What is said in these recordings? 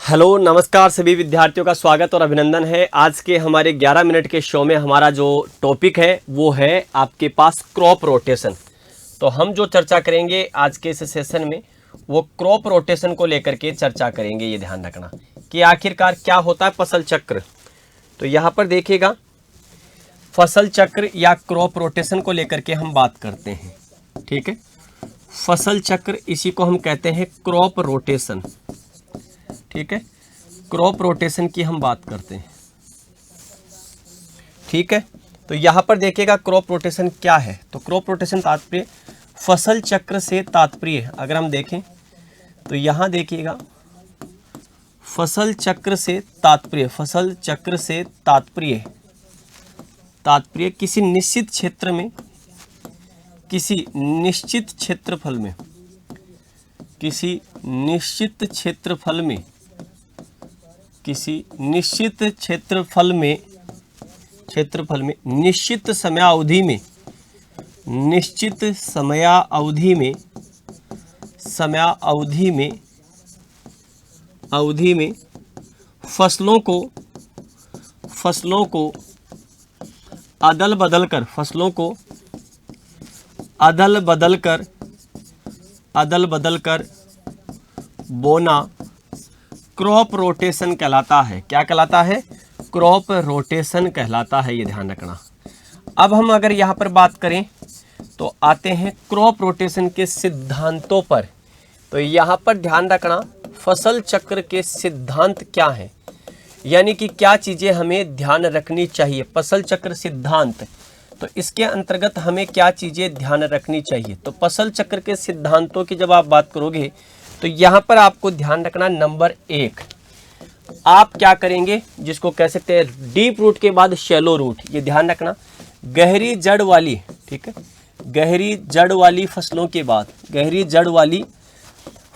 Hello नमस्कार सभी विद्यार्थियों का स्वागत और अभिनंदन है। आज के हमारे 11 मिनट के शो में हमारा जो टॉपिक है वो है आपके पास क्रॉप रोटेशन। तो हम जो चर्चा करेंगे आज के इस सेशन में वो क्रॉप रोटेशन को लेकर के चर्चा करेंगे। ये ध्यान रखना कि आखिरकार क्या होता है फसल चक्र। तो यहाँ पर देखिएगा, फसल चक्र या क्रॉप रोटेशन को लेकर के हम बात करते हैं। ठीक है, फसल चक्र इसी को हम कहते हैं क्रॉप रोटेशन। ठीक है, क्रॉप रोटेशन की हम बात करते हैं। ठीक है, तो यहाँ पर देखिएगा क्रॉप रोटेशन क्या है। तो क्रॉप रोटेशन तात्पर्य फसल चक्र से तात्पर्य, अगर हम देखें तो यहाँ देखिएगा फसल चक्र से तात्पर्य, फसल चक्र से तात्पर्य किसी निश्चित क्षेत्र में, किसी निश्चित क्षेत्रफल में, किसी निश्चित क्षेत्रफल में, किसी निश्चित क्षेत्रफल में, निश्चित समयावधि में, निश्चित समयावधि में, अवधि में फसलों को अदल बदल कर, फसलों को अदल बदल कर बोना क्रॉप रोटेशन कहलाता है। क्या कहलाता है? क्रॉप रोटेशन कहलाता है। ये ध्यान रखना। अब हम अगर यहाँ पर बात करें तो आते हैं क्रॉप रोटेशन के सिद्धांतों पर। तो यहाँ पर ध्यान रखना फसल चक्र के सिद्धांत क्या हैं, यानी कि क्या चीज़ें हमें ध्यान रखनी चाहिए। फसल चक्र सिद्धांत, तो इसके अंतर्गत हमें क्या चीज़ें ध्यान रखनी चाहिए। तो फसल चक्र के सिद्धांतों की जब आप बात करोगे तो यहाँ पर आपको ध्यान रखना, नंबर 1 आप क्या करेंगे, जिसको कह सकते हैं डीप रूट के बाद शैलो रूट। ये ध्यान रखना, गहरी जड़ वाली, ठीक है, गहरी जड़ वाली फसलों के बाद, गहरी जड़ वाली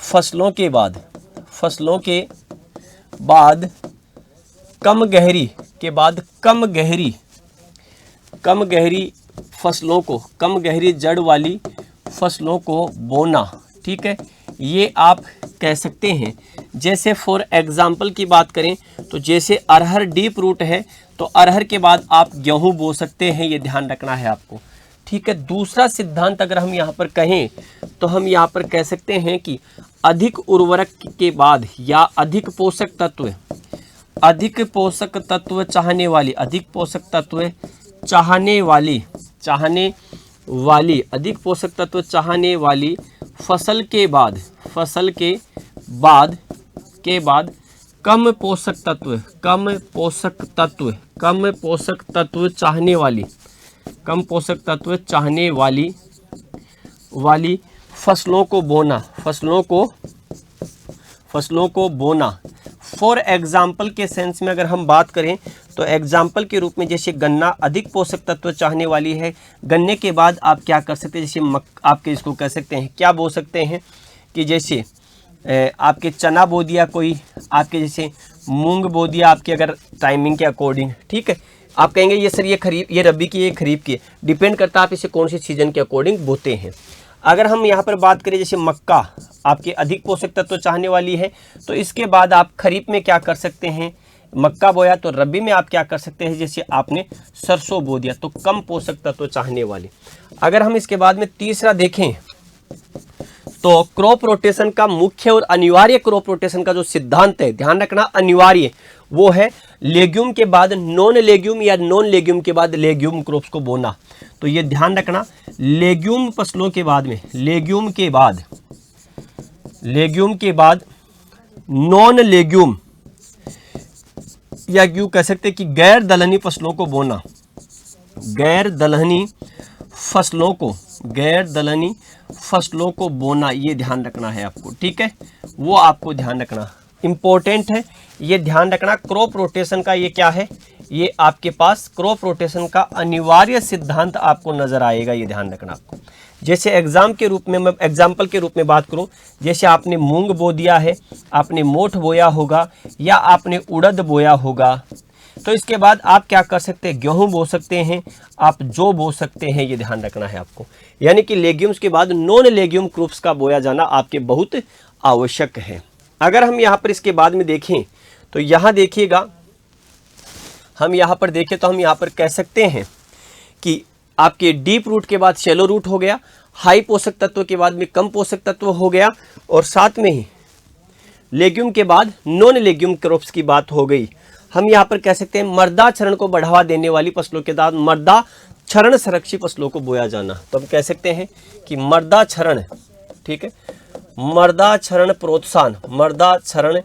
फसलों के बाद, फसलों के बाद कम गहरी के बाद कम गहरी फसलों को, कम गहरी जड़ वाली फसलों को बोना। ठीक है, ये आप कह सकते हैं। जैसे फॉर एग्जाम्पल की बात करें तो जैसे अरहर डीप रूट है तो अरहर के बाद आप गेहूं बो सकते हैं। ये ध्यान रखना है आपको। ठीक है, दूसरा सिद्धांत अगर हम यहाँ पर कहें तो हम यहाँ पर कह सकते हैं कि अधिक उर्वरक के बाद या अधिक पोषक तत्व, अधिक पोषक तत्व चाहने वाली, अधिक पोषक तत्व चाहने वाली, अधिक पोषक तत्व चाहने वाली फसल के बाद, फसल के बाद कम पोषक तत्व, कम पोषक तत्व चाहने वाली, कम पोषक तत्व चाहने वाली फसलों को बोना, फसलों को बोना। फॉर एग्जाम्पल के सेंस में अगर हम बात करें तो एग्जाम्पल के रूप में जैसे गन्ना अधिक पोषक तत्व चाहने वाली है, गन्ने के बाद आप क्या कर सकते हैं, जैसे आपके इसको कह सकते हैं, क्या बो सकते हैं कि जैसे आपके चना बो दिया, कोई आपके जैसे मूंग बो दिया, आपके अगर टाइमिंग के अकॉर्डिंग। ठीक है, आप कहेंगे ये सर ये खरीफ, ये रबी की, ये खरीफ की, डिपेंड करता है आप इसे कौन सी सीजन के अकॉर्डिंग बोते हैं। अगर हम यहाँ पर बात करें जैसे मक्का आपके अधिक पोषक तत्व चाहने वाली है तो इसके बाद आप खरीफ में क्या कर सकते हैं, मक्का बोया, तो रबी में आप क्या कर सकते हैं, जैसे आपने सरसों बो दिया तो कम पोषक तत्व चाहने वाली। अगर हम इसके बाद में तीसरा देखें तो क्रॉप रोटेशन का मुख्य और अनिवार्य क्रॉप रोटेशन का जो सिद्धांत है, ध्यान रखना अनिवार्य, वो है लेग्यूम के बाद नॉन लेग्यूम या नॉन लेग्यूम के बाद लेग्यूम क्रॉप्स को बोना। तो ये ध्यान रखना, लेग्यूम फसलों के बाद में, लेग्यूम के बाद नॉन लेग्यूम या यूं कह सकते कि गैर दलहनी फसलों को बोना, गैर दलहनी फसलों को बोना। ये ध्यान रखना है आपको। ठीक है, वो आपको ध्यान रखना इंपॉर्टेंट है। ये ध्यान रखना क्रॉप रोटेशन का ये क्या है, ये आपके पास क्रॉप रोटेशन का अनिवार्य सिद्धांत आपको नजर आएगा। ये ध्यान रखना आपको। जैसे एग्जाम्पल के रूप में बात करूं, जैसे आपने मूंग बो दिया है, आपने मोठ बोया होगा या आपने उड़द बोया होगा, तो इसके बाद आप क्या कर सकते हैं, गेहूं बो सकते हैं, आप जो बो सकते हैं। ये ध्यान रखना है आपको। यानी कि लेग्यूम्स के बाद नॉन लेग्यूम क्रॉप्स का बोया जाना आपके बहुत आवश्यक है। अगर हम यहाँ पर इसके बाद में देखें तो यहाँ देखिएगा, हम यहाँ पर देखें तो हम यहाँ पर कह सकते हैं कि आपके डीप रूट के बाद शैलो रूट हो गया, हाई पोषक तत्व के बाद में कम पोषक तत्व हो गया, और साथ में ही लेग्यूम के बाद नॉन लेग्यूम क्रॉप्स की बात हो गई। हम यहाँ पर कह सकते हैं मर्दा क्षरण को बढ़ावा देने वाली फसलों के बाद मर्दा क्षरण संरक्षी फसलों को बोया जाना। तो हम कह सकते हैं कि मर्दा क्षरण, ठीक है, मर्दा क्षरण प्रोत्साहन, मर्दा क्षरण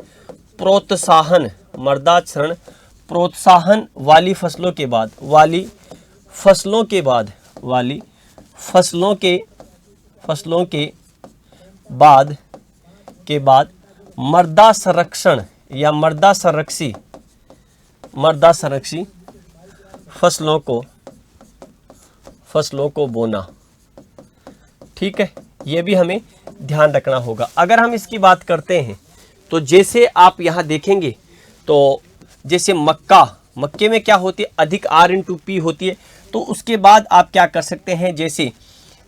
प्रोत्साहन, मर्दा क्षरण प्रोत्साहन वाली फसलों के बाद, वाली फसलों के बाद, वाली फसलों के बाद मर्दा संरक्षण या मर्दा संरक्षी फसलों को बोना। ठीक है, ये भी हमें ध्यान रखना होगा। अगर हम इसकी बात करते हैं तो जैसे आप यहाँ देखेंगे तो जैसे मक्के में क्या होती है, अधिक R/P होती है, तो उसके बाद आप क्या कर सकते हैं, जैसे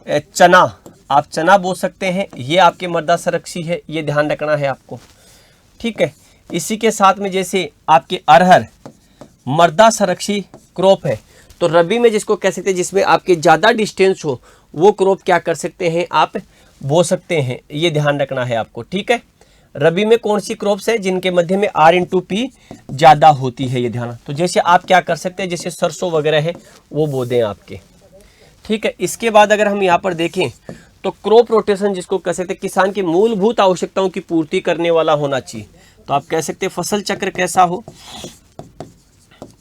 चना, आप चना बो सकते हैं, ये आपके मर्दा संरक्षी है, ये ध्यान रखना है आपको। ठीक है, इसी के साथ में जैसे आपके अरहर मर्दा संरक्षी क्रॉप है, तो रबी में जिसको कह सकते हैं जिसमें आपके ज़्यादा डिस्टेंस हो, वो क्रॉप क्या कर सकते हैं, आप बो सकते हैं, ये ध्यान रखना है आपको। ठीक है, रबी में कौन सी क्रॉप्स है जिनके मध्य में R/P ज़्यादा होती है, ये ध्यान। तो जैसे आप क्या कर सकते हैं, जैसे सरसों वगैरह है वो बो दें आपके। ठीक है, इसके बाद अगर हम यहाँ पर देखें तो क्रॉप रोटेशन जिसको कह सकते हैं किसान की मूलभूत आवश्यकताओं की पूर्ति करने वाला होना चाहिए। तो आप कह सकते हैं फसल चक्र कैसा हो,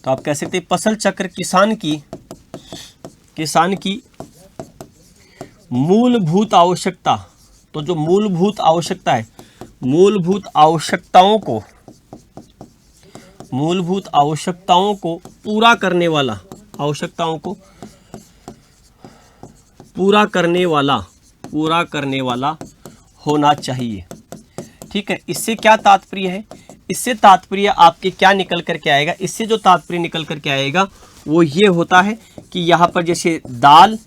तो आप कह सकते हैं फसल चक्र किसान की मूलभूत आवश्यकता, तो जो मूलभूत आवश्यकता है, मूलभूत आवश्यकताओं को पूरा करने वाला, पूरा करने वाला होना चाहिए। ठीक है, इससे क्या तात्पर्य है, इससे तात्पर्य आपके क्या निकल करके आएगा, इससे जो तात्पर्य निकल करके आएगा वो ये होता है कि यहाँ पर जैसे दाल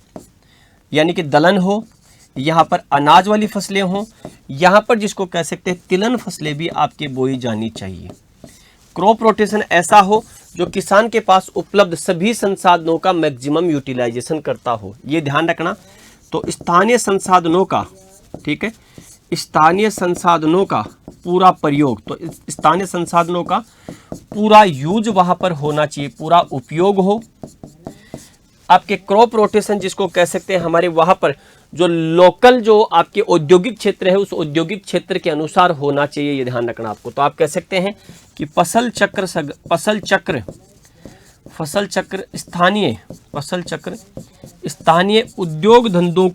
यानी कि दलहन हो, यहाँ पर अनाज वाली फसलें हों, यहाँ पर जिसको कह सकते हैं तिलहन फसलें भी आपके बोई जानी चाहिए। क्रॉप रोटेशन ऐसा हो जो किसान के पास उपलब्ध सभी संसाधनों का मैक्सिमम यूटिलाइजेशन करता हो, ये ध्यान रखना। तो स्थानीय संसाधनों का, ठीक है, स्थानीय संसाधनों का पूरा प्रयोग, तो स्थानीय संसाधनों का पूरा यूज वहाँ पर होना चाहिए, पूरा उपयोग हो। आपके क्रॉप रोटेशन जिसको कह सकते हैं हमारे वहाँ पर जो लोकल जो आपके औद्योगिक क्षेत्र है उस औद्योगिक क्षेत्र के अनुसार होना चाहिए, ये ध्यान रखना आपको। तो आप कह सकते हैं कि फसल चक्र स्थानीय उद्योग धंधों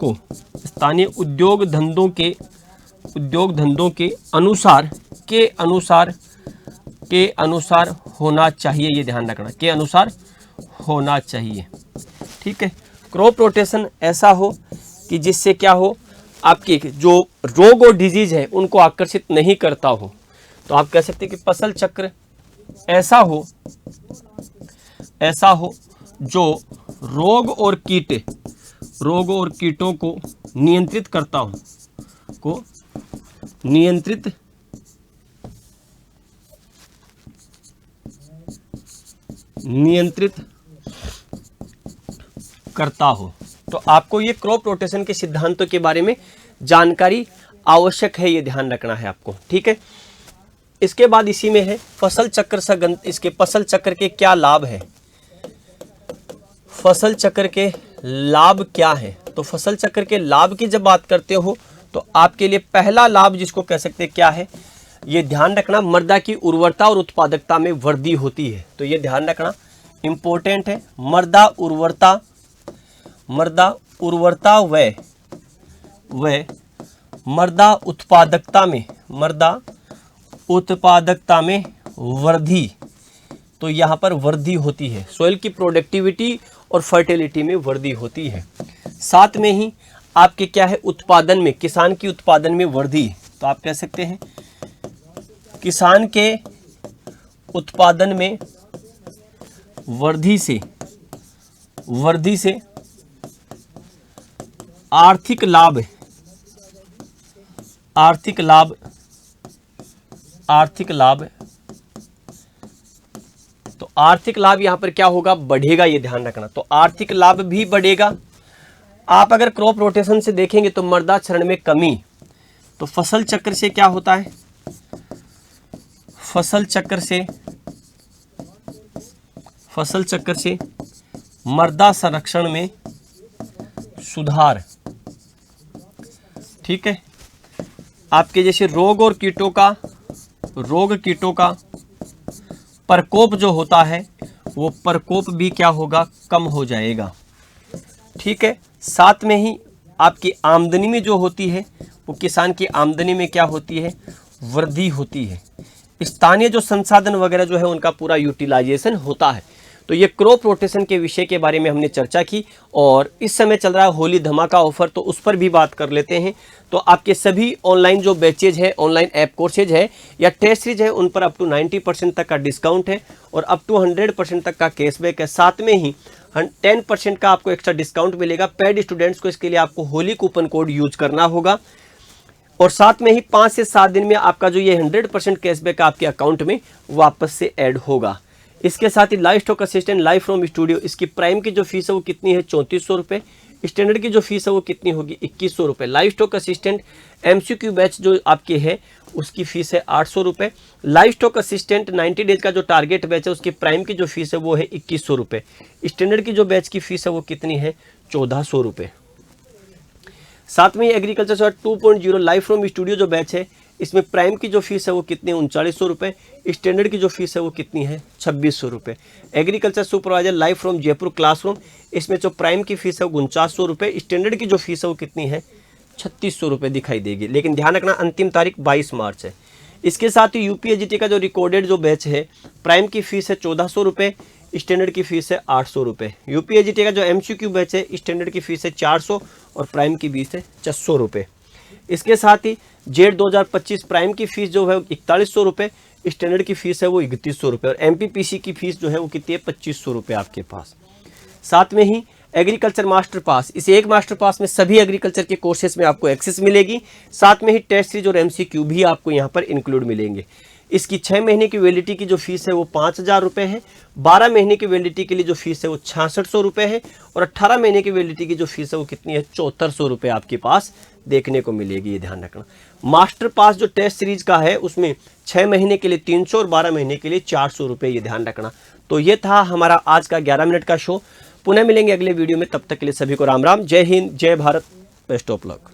के अनुसार होना चाहिए, ये ध्यान रखना, के अनुसार होना चाहिए। ठीक है, क्रॉप रोटेशन ऐसा हो कि जिससे क्या हो, आपके जो रोग और डिजीज है उनको आकर्षित नहीं करता हो। तो आप कह सकते हैं कि फसल चक्र ऐसा हो जो रोग और कीटों को नियंत्रित करता हो, नियंत्रित करता हो। तो आपको ये क्रॉप रोटेशन के सिद्धांतों के बारे में जानकारी आवश्यक है, ये ध्यान रखना है आपको। ठीक है, इसके बाद इसी में है फसल चक्र इसके फसल चक्र के क्या लाभ है, फसल चक्र के लाभ क्या है। तो फसल चक्र के लाभ की जब बात करते हो तो आपके लिए पहला लाभ जिसको कह सकते हैं क्या है, ये ध्यान रखना, मृदा की उर्वरता और उत्पादकता में वृद्धि होती है। तो ये ध्यान रखना इंपॉर्टेंट है, मृदा उर्वरता व मृदा उत्पादकता में वृद्धि, तो यहाँ पर वृद्धि होती है, सोइल की प्रोडक्टिविटी और फर्टिलिटी में वृद्धि होती है। साथ में ही आपके क्या है, उत्पादन में, किसान की उत्पादन में वृद्धि। तो आप कह सकते हैं किसान के उत्पादन में वृद्धि से आर्थिक लाभ आर्थिक लाभ, तो आर्थिक लाभ यहां पर क्या होगा, बढ़ेगा, ये ध्यान रखना। तो आर्थिक लाभ भी बढ़ेगा। आप अगर क्रॉप रोटेशन से देखेंगे तो मृदा क्षरण में कमी, तो फसल चक्र से क्या होता है, फसल चक्र से मृदा संरक्षण में सुधार। ठीक है, आपके जैसे रोग कीटों का प्रकोप जो होता है वो प्रकोप भी क्या होगा, कम हो जाएगा। ठीक है, साथ में ही आपकी आमदनी में जो होती है वो किसान की आमदनी में क्या होती है, वृद्धि होती है। स्थानीय जो संसाधन वगैरह जो है उनका पूरा यूटिलाइजेशन होता है। तो ये क्रॉप रोटेशन के विषय के बारे में हमने चर्चा की। और इस समय चल रहा है होली धमाका ऑफर, तो उस पर भी बात कर लेते हैं। तो आपके सभी ऑनलाइन जो बैचेज है, ऑनलाइन ऐप कोर्सेज है या टेस्ट सीरीज है, उन पर अप टू 90% तक का डिस्काउंट है और अप टू 100% तक का कैशबैक है। साथ में ही 10% का आपको एक्स्ट्रा डिस्काउंट मिलेगा पेड स्टूडेंट्स को। इसके लिए आपको होली कूपन कोड यूज करना होगा और साथ में ही 5 से 7 दिन में आपका जो ये 100% कैशबैक आपके अकाउंट में वापस से ऐड होगा। इसके साथ ही live stock assistant live from studio, इसकी प्राइम की जो फीस है वो कितनी है, 3400 रुपये। स्टैंडर्ड की जो फीस है वो कितनी होगी, 2100 रुपये। Live stock assistant MCQ batch जो आपके है उसकी फीस है 800 रुपये। लाइव स्टॉक असिस्टेंट 90 डेज का जो टारगेट बैच है उसकी प्राइम की जो फीस है वो है 2100 रुपये। स्टैंडर्ड की जो बैच की फीस है वो कितनी है, 1400 रुपये। साथ में एग्रीकल्चर 2.0 लाइव फ्रॉम स्टूडियो जो बैच है इसमें प्राइम की जो फीस है वो कितनी है, 3900 रुपये। स्टैंडर्ड की जो फीस है वो कितनी है, 2600 रुपये। Agriculture supervisor live from Jaipur classroom, इसमें जो प्राइम की फीस है वो 4900 रुपये। स्टैंडर्ड की जो फीस है वो कितनी है, 3600 रुपये दिखाई देगी। लेकिन ध्यान रखना अंतिम तारीख 22 मार्च है। इसके साथ ही UPSGT का जो रिकॉर्डेड जो बैच है प्राइम की फीस है 1400 रुपये, स्टैंडर्ड की फीस है 800 रुपये। UPSGT का जो MCQ बैच है स्टैंडर्ड की फीस है 400 और प्राइम की फीस है 600 रुपये। इसके साथ ही जेड 2025 प्राइम की फीस जो है 4100 रुपये, स्टैंडर्ड की फीस है वो 3100 रुपये और MPPC की फीस जो है वो कितनी है, 2500 रुपये आपके पास। साथ में ही एग्रीकल्चर मास्टर पास, इस एक मास्टर पास में सभी एग्रीकल्चर के कोर्सेज में आपको एक्सेस मिलेगी। साथ में ही टेस्ट सीरीज और MCQ भी आपको यहाँ पर इंक्लूड मिलेंगे। इसकी 6 महीने की वैलिडिटी की जो फीस है वो 5000 रुपये है। 12 महीने की वैलिडिटी के लिए जो फीस है वो 6600 रुपये है और 18 महीने की वैलिडिटी की जो फीस है वो कितनी है, 7400 रुपये आपके पास देखने को मिलेगी। ये ध्यान रखना। मास्टर पास जो टेस्ट सीरीज का है उसमें 6 महीने के लिए 300 और 12 महीने के लिए 400 रुपये, ये ध्यान रखना। तो ये था हमारा आज का 11 मिनट का शो। पुनः मिलेंगे अगले वीडियो में, तब तक के लिए सभी को राम राम, जय हिंद, जय भारत, बेस्ट ऑफ लक।